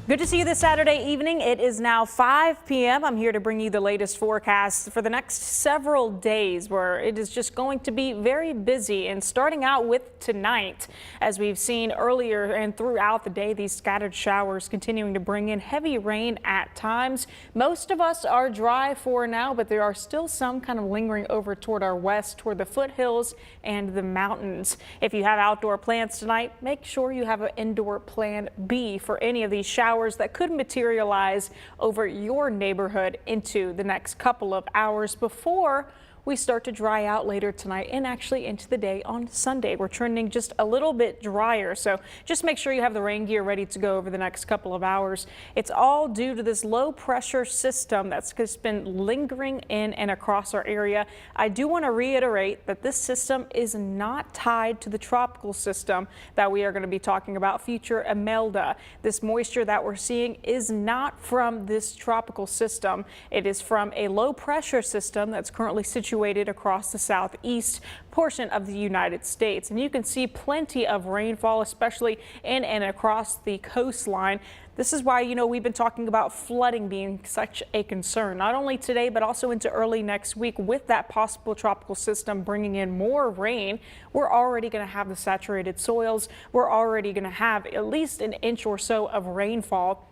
Good to see you this Saturday evening. It is now 5 p.m. I'm here to bring you the latest forecast for the next several days, where it is just going to be very busy. And starting out with tonight, as we've seen earlier and throughout the day, these scattered showers continuing to bring in heavy rain at times. Most of us are dry for now, but there are still some kind of lingering over toward our west, toward the foothills and the mountains. If you have outdoor plans tonight, make sure you have an indoor plan B for any of these showers that could materialize over your neighborhood into the next couple of hours before we start to dry out later tonight and actually into the day on Sunday. We're trending just a little bit drier, so just make sure you have the rain gear ready to go over the next couple of hours. It's all due to this low pressure system that's just been lingering in and across our area. I do want to reiterate that this system is not tied to the tropical system that we are going to be talking about, future Imelda. This moisture that we're seeing is not from this tropical system. It is from a low pressure system that's currently situated across the southeast portion of the United States. And you can see plenty of rainfall, especially in and across the coastline. This is why, we've been talking about flooding being such a concern, not only today, but also into early next week. With that possible tropical system bringing in more rain, we're already going to have the saturated soils. We're already going to have at least an inch or so of rainfall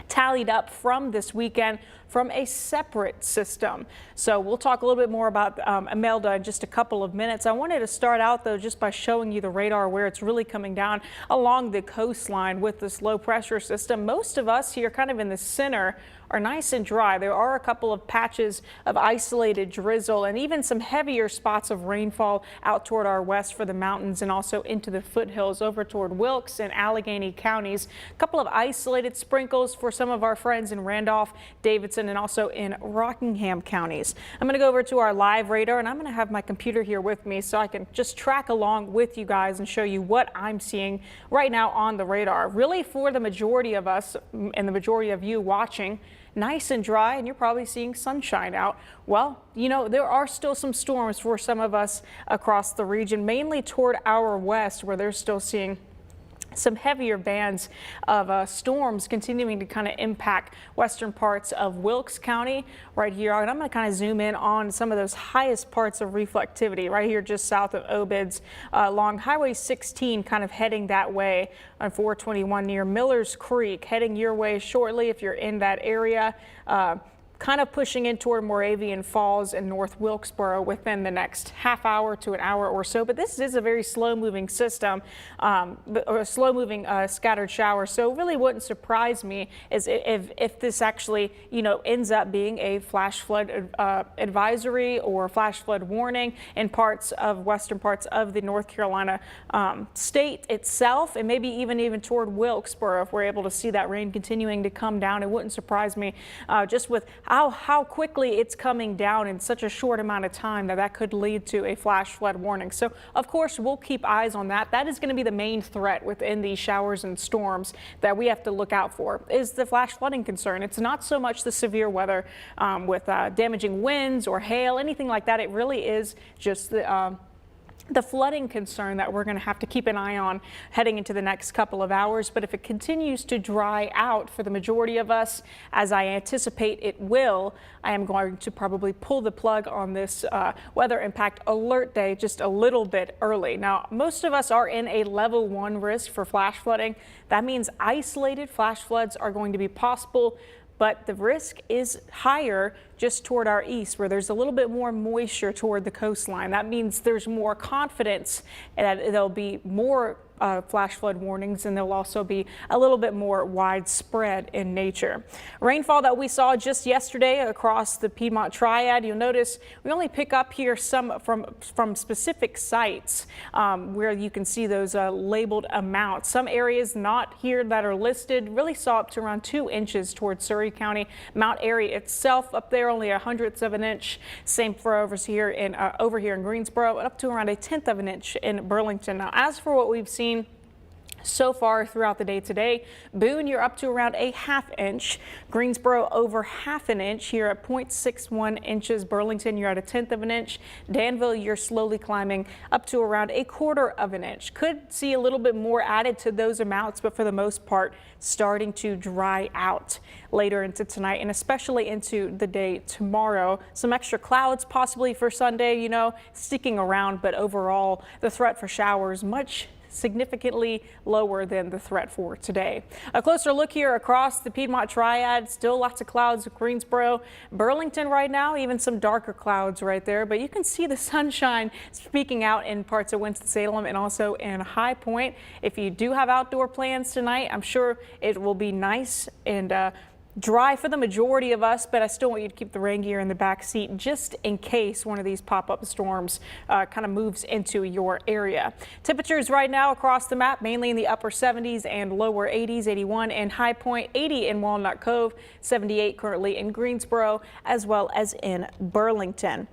tallied up from this weekend from a separate system. So we'll talk a little bit more about Imelda in just a couple of minutes. I wanted to start out though just by showing you the radar where it's really coming down along the coastline with this low pressure system. Most of us here kind of in the center are nice and dry. There are a couple of patches of isolated drizzle and even some heavier spots of rainfall out toward our west for the mountains and also into the foothills over toward Wilkes and Allegheny counties. A couple of isolated sprinkles for some of our friends in Randolph, Davidson, and also in Rockingham counties. I'm going to go over to our live radar, and I'm going to have my computer here with me so I can just track along with you guys and show you what I'm seeing right now on the radar. Really, for the majority of us and the majority of you watching, nice and dry, and you're probably seeing sunshine out. Well, there are still some storms for some of us across the region, mainly toward our west, where they're still seeing some heavier bands of storms continuing to kind of impact western parts of Wilkes County right here. And I'm going to kind of zoom in on some of those highest parts of reflectivity right here just south of Obid's along Highway 16, kind of heading that way on 421 near Miller's Creek, heading your way shortly if you're in that area. Kind of pushing in toward Moravian Falls and North Wilkesboro within the next half hour to an hour or so. But this is a very slow moving system, or a slow moving scattered shower. So it really wouldn't surprise me is if this actually, ends up being a flash flood advisory or flash flood warning in parts of western parts of the North Carolina state itself, and maybe even toward Wilkesboro. If we're able to see that rain continuing to come down, it wouldn't surprise me just with how quickly it's coming down in such a short amount of time that could lead to a flash flood warning. So of course we'll keep eyes on that. That is going to be the main threat within these showers and storms that we have to look out for, is the flash flooding concern. It's not so much the severe weather with damaging winds or hail, anything like that. It really is just the flooding concern that we're going to have to keep an eye on heading into the next couple of hours. But if it continues to dry out for the majority of us, as I anticipate it will, I am going to probably pull the plug on this weather impact alert day just a little bit early. Now, most of us are in a level 1 risk for flash flooding. That means isolated flash floods are going to be possible, but the risk is higher just toward our east, where there's a little bit more moisture toward the coastline. That means there's more confidence that there'll be more flash flood warnings, and they'll also be a little bit more widespread in nature. Rainfall that we saw just yesterday across the Piedmont Triad, you'll notice we only pick up here some from specific sites where you can see those labeled amounts. Some areas not here that are listed really saw up to around 2 inches towards Surrey County. Mount Airy itself up there only 1/100 of an inch. Same for over here in Greensboro, up to around 1/10 of an inch in Burlington. Now, as for what we've seen So far throughout the day today, Boone, you're up to around a ½ inch. Greensboro over ½ an inch here at 0.61 inches. Burlington, you're at a 1/10 of an inch. Danville, you're slowly climbing up to around a ¼ of an inch. Could see a little bit more added to those amounts, but for the most part, starting to dry out later into tonight and especially into the day tomorrow. Some extra clouds possibly for Sunday, sticking around, but overall the threat for showers much significantly lower than the threat for today. A closer look here across the Piedmont Triad. Still lots of clouds with Greensboro, Burlington right now, even some darker clouds right there, but you can see the sunshine speaking out in parts of Winston-Salem and also in High Point. If you do have outdoor plans tonight, I'm sure it will be nice and dry for the majority of us, but I still want you to keep the rain gear in the back seat just in case one of these pop-up storms kind of moves into your area. Temperatures right now across the map, mainly in the upper 70s and lower 80s, 81 in High Point, 80 in Walnut Cove, 78 currently in Greensboro, as well as in Burlington.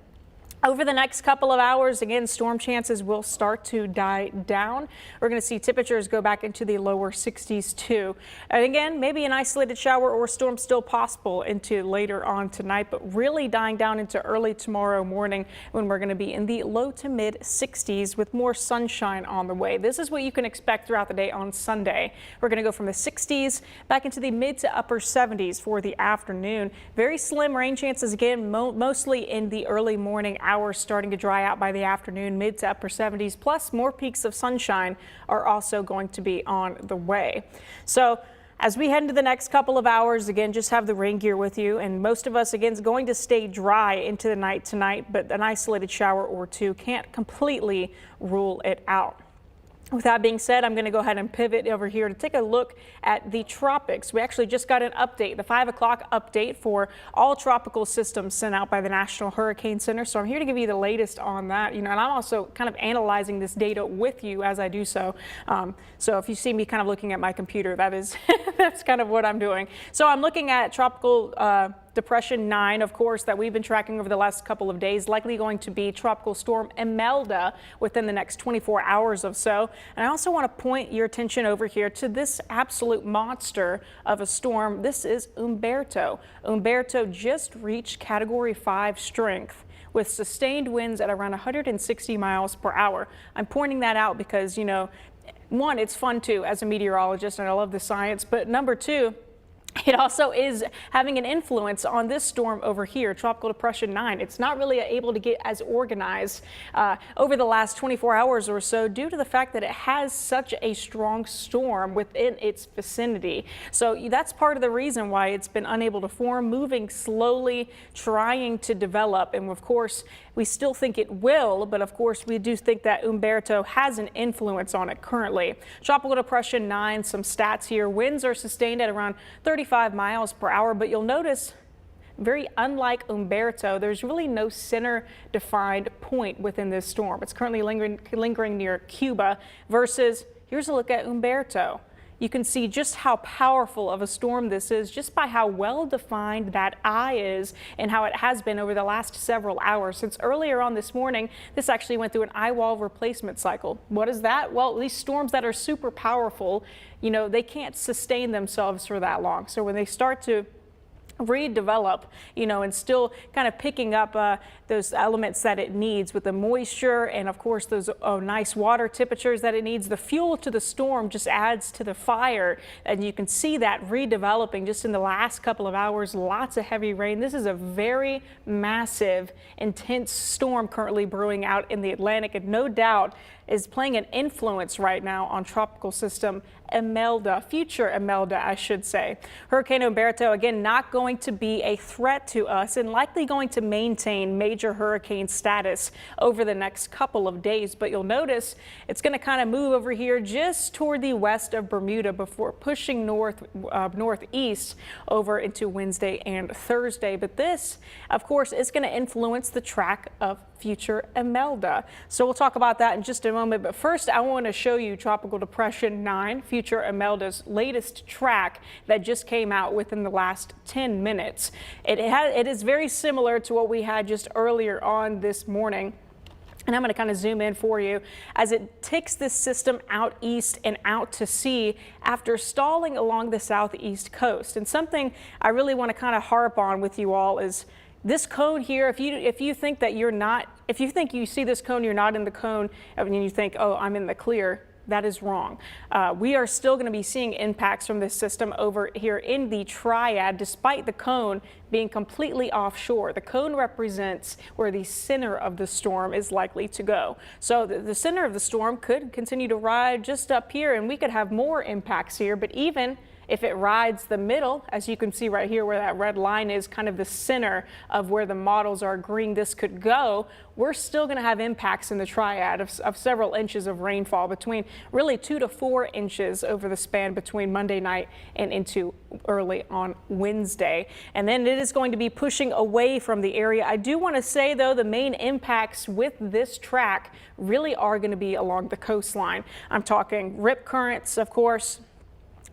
Over the next couple of hours, again, storm chances will start to die down. We're going to see temperatures go back into the lower 60s too. And again, maybe an isolated shower or storm still possible into later on tonight, but really dying down into early tomorrow morning when we're going to be in the low to mid 60s with more sunshine on the way. This is what you can expect throughout the day on Sunday. We're going to go from the 60s back into the mid to upper 70s for the afternoon. Very slim rain chances again, mostly in the early morning hours, starting to dry out by the afternoon, mid to upper 70s, plus more peaks of sunshine are also going to be on the way. So as we head into the next couple of hours, again, just have the rain gear with you. And most of us, again, is going to stay dry into the night tonight, but an isolated shower or two can't completely rule it out. With that being said, I'm going to go ahead and pivot over here to take a look at the tropics. We actually just got an update, the 5 o'clock update for all tropical systems sent out by the National Hurricane Center. So I'm here to give you the latest on that, and I'm also kind of analyzing this data with you as I do so. So if you see me kind of looking at my computer, that is that's kind of what I'm doing. So I'm looking at tropical Depression 9, of course, that we've been tracking over the last couple of days, likely going to be Tropical Storm Imelda within the next 24 hours or so. And I also want to point your attention over here to this absolute monster of a storm. This is Humberto. Humberto just reached Category 5 strength with sustained winds at around 160 miles per hour. I'm pointing that out because, one, it's fun too as a meteorologist, and I love the science, but number two, it also is having an influence on this storm over here, Tropical Depression 9. It's not really able to get as organized over the last 24 hours or so due to the fact that it has such a strong storm within its vicinity. So that's part of the reason why it's been unable to form, moving slowly, trying to develop. And of course, we still think it will, but of course, we do think that Humberto has an influence on it currently. Tropical Depression 9, some stats here. Winds are sustained at around 35 miles per hour, but you'll notice, very unlike Humberto, there's really no center defined point within this storm. It's currently lingering near Cuba versus, here's a look at Humberto. You can see just how powerful of a storm this is just by how well defined that eye is and how it has been over the last several hours. Since earlier on this morning, this actually went through an eye wall replacement cycle. What is that? Well, these storms that are super powerful, they can't sustain themselves for that long. So when they start to redevelop, and still kind of picking up those elements that it needs with the moisture and of course those nice water temperatures that it needs. The fuel to the storm just adds to the fire, and you can see that redeveloping just in the last couple of hours. Lots of heavy rain. This is a very massive, intense storm currently brewing out in the Atlantic, and no doubt is playing an influence right now on tropical system Imelda, future Imelda, I should say. Hurricane Humberto, again, not going to be a threat to us and likely going to maintain major hurricane status over the next couple of days. But you'll notice it's going to kind of move over here just toward the west of Bermuda before pushing northeast over into Wednesday and Thursday. But this, of course, is going to influence the track of future Imelda. So we'll talk about that in just a moment. But first, I want to show you Tropical Depression 9, future Imelda's latest track that just came out within the last 10 minutes. It is very similar to what we had just earlier on this morning. And I'm going to kind of zoom in for you as it takes this system out east and out to sea after stalling along the southeast coast. And something I really want to kind of harp on with you all is this cone here. If you think that you're not, if you think you see this cone, you're not in the cone, and you think, oh, I'm in the clear. That is wrong. We are still going to be seeing impacts from this system over here in the triad, despite the cone being completely offshore. The cone represents where the center of the storm is likely to go. So the center of the storm could continue to ride just up here, and we could have more impacts here. But even if it rides the middle, as you can see right here where that red line is kind of the center of where the models are agreeing this could go, we're still going to have impacts in the triad of several inches of rainfall, between really 2 to 4 inches over the span between Monday night and into early on Wednesday. And then it is going to be pushing away from the area. I do want to say, though, the main impacts with this track really are going to be along the coastline. I'm talking rip currents, of course.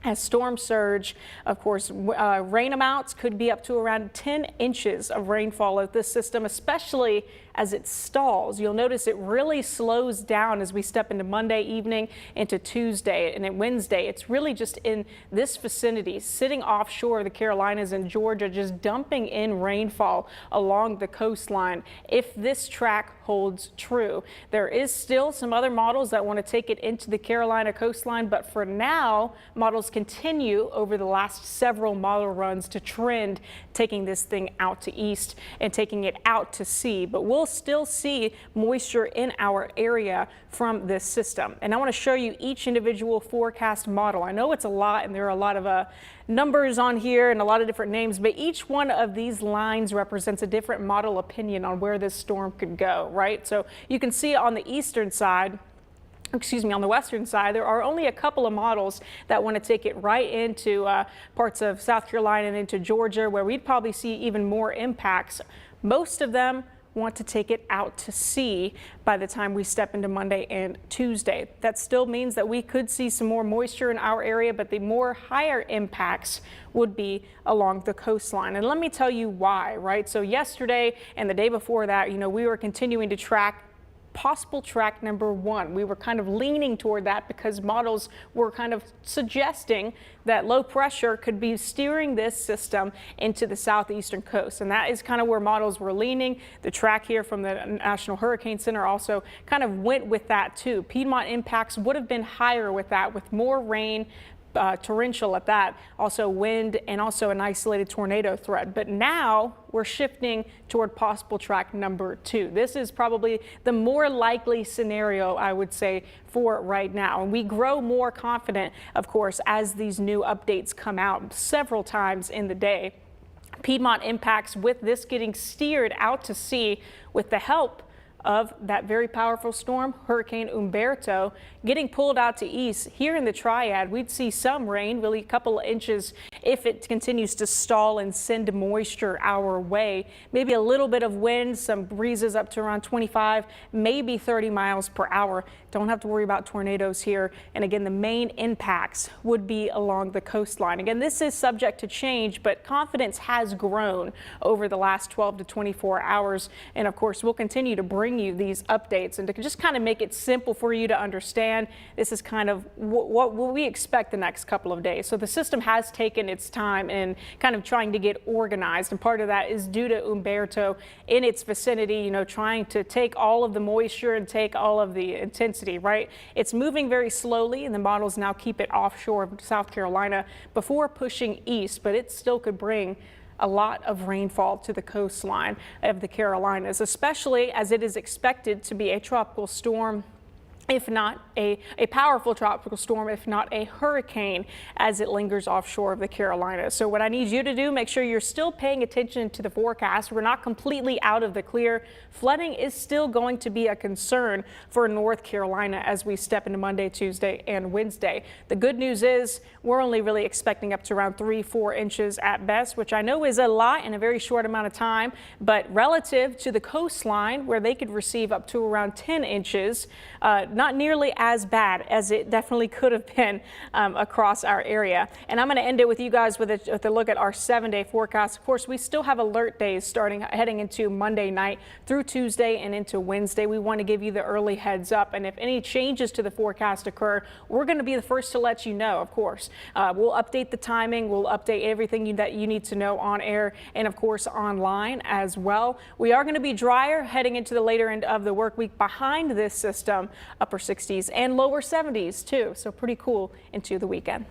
As storm surge, of course, rain amounts could be up to around 10 inches of rainfall of this system, especially as it stalls. You'll notice it really slows down as we step into Monday evening into Tuesday and then Wednesday. It's really just in this vicinity, sitting offshore the Carolinas and Georgia, just dumping in rainfall along the coastline. If this track holds true, there is still some other models that want to take it into the Carolina coastline, but for now, models continue over the last several model runs to trend, taking this thing out to east and taking it out to sea. But we'll still see moisture in our area from this system. And I want to show you each individual forecast model. I know it's a lot and there are a lot of numbers on here and a lot of different names, but each one of these lines represents a different model opinion on where this storm could go, right? So you can see on the eastern side, on the western side, there are only a couple of models that want to take it right into parts of South Carolina and into Georgia, where we'd probably see even more impacts. Most of them want to take it out to sea by the time we step into Monday and Tuesday. That still means that we could see some more moisture in our area, but the more higher impacts would be along the coastline. And let me tell you why, right? So yesterday and the day before that, we were continuing to track possible track number 1. We were kind of leaning toward that because models were kind of suggesting that low pressure could be steering this system into the southeastern coast. And that is kind of where models were leaning. The track here from the National Hurricane Center also kind of went with that too. Piedmont impacts would have been higher with that, with more rain, torrential at that, also wind, and also an isolated tornado threat. But now we're shifting toward possible track number 2. This is probably the more likely scenario, I would say, for right now. And we grow more confident, of course, as these new updates come out several times in the day. Piedmont impacts with this getting steered out to sea with the help of that very powerful storm, Hurricane Humberto, getting pulled out to east. Here in the triad, we'd see some rain, really a couple of inches if it continues to stall and send moisture our way. Maybe a little bit of wind, some breezes up to around 25, maybe 30 miles per hour. Don't have to worry about tornadoes here. And again, the main impacts would be along the coastline. Again, this is subject to change, but confidence has grown over the last 12 to 24 hours. And of course, we'll continue to bring you these updates and to just kind of make it simple for you to understand. This is kind of what we expect the next couple of days. So the system has taken its time in kind of trying to get organized, and part of that is due to Humberto in its vicinity, trying to take all of the moisture and take all of the intensity, right? It's moving very slowly, and the models now keep it offshore of South Carolina before pushing east, but it still could bring a lot of rainfall to the coastline of the Carolinas, especially as it is expected to be a tropical storm, if not a powerful tropical storm, if not a hurricane, as it lingers offshore of the Carolinas. So what I need you to do, make sure you're still paying attention to the forecast. We're not completely out of the clear. Flooding is still going to be a concern for North Carolina as we step into Monday, Tuesday, and Wednesday. The good news is we're only really expecting up to around 3-4 inches at best, which I know is a lot in a very short amount of time, but relative to the coastline where they could receive up to around 10 inches, not nearly as bad as it definitely could have been across our area. And I'm going to end it with you guys with a look at our 7-day forecast. Of course, we still have alert days heading into Monday night through Tuesday and into Wednesday. We want to give you the early heads up, and if any changes to the forecast occur, we're going to be the first to let you know, of course. We'll update the timing, we'll update everything that you need to know on air and of course online as well. We are going to be drier heading into the later end of the work week behind this system, upper 60s and lower 70s too, so pretty cool into the weekend.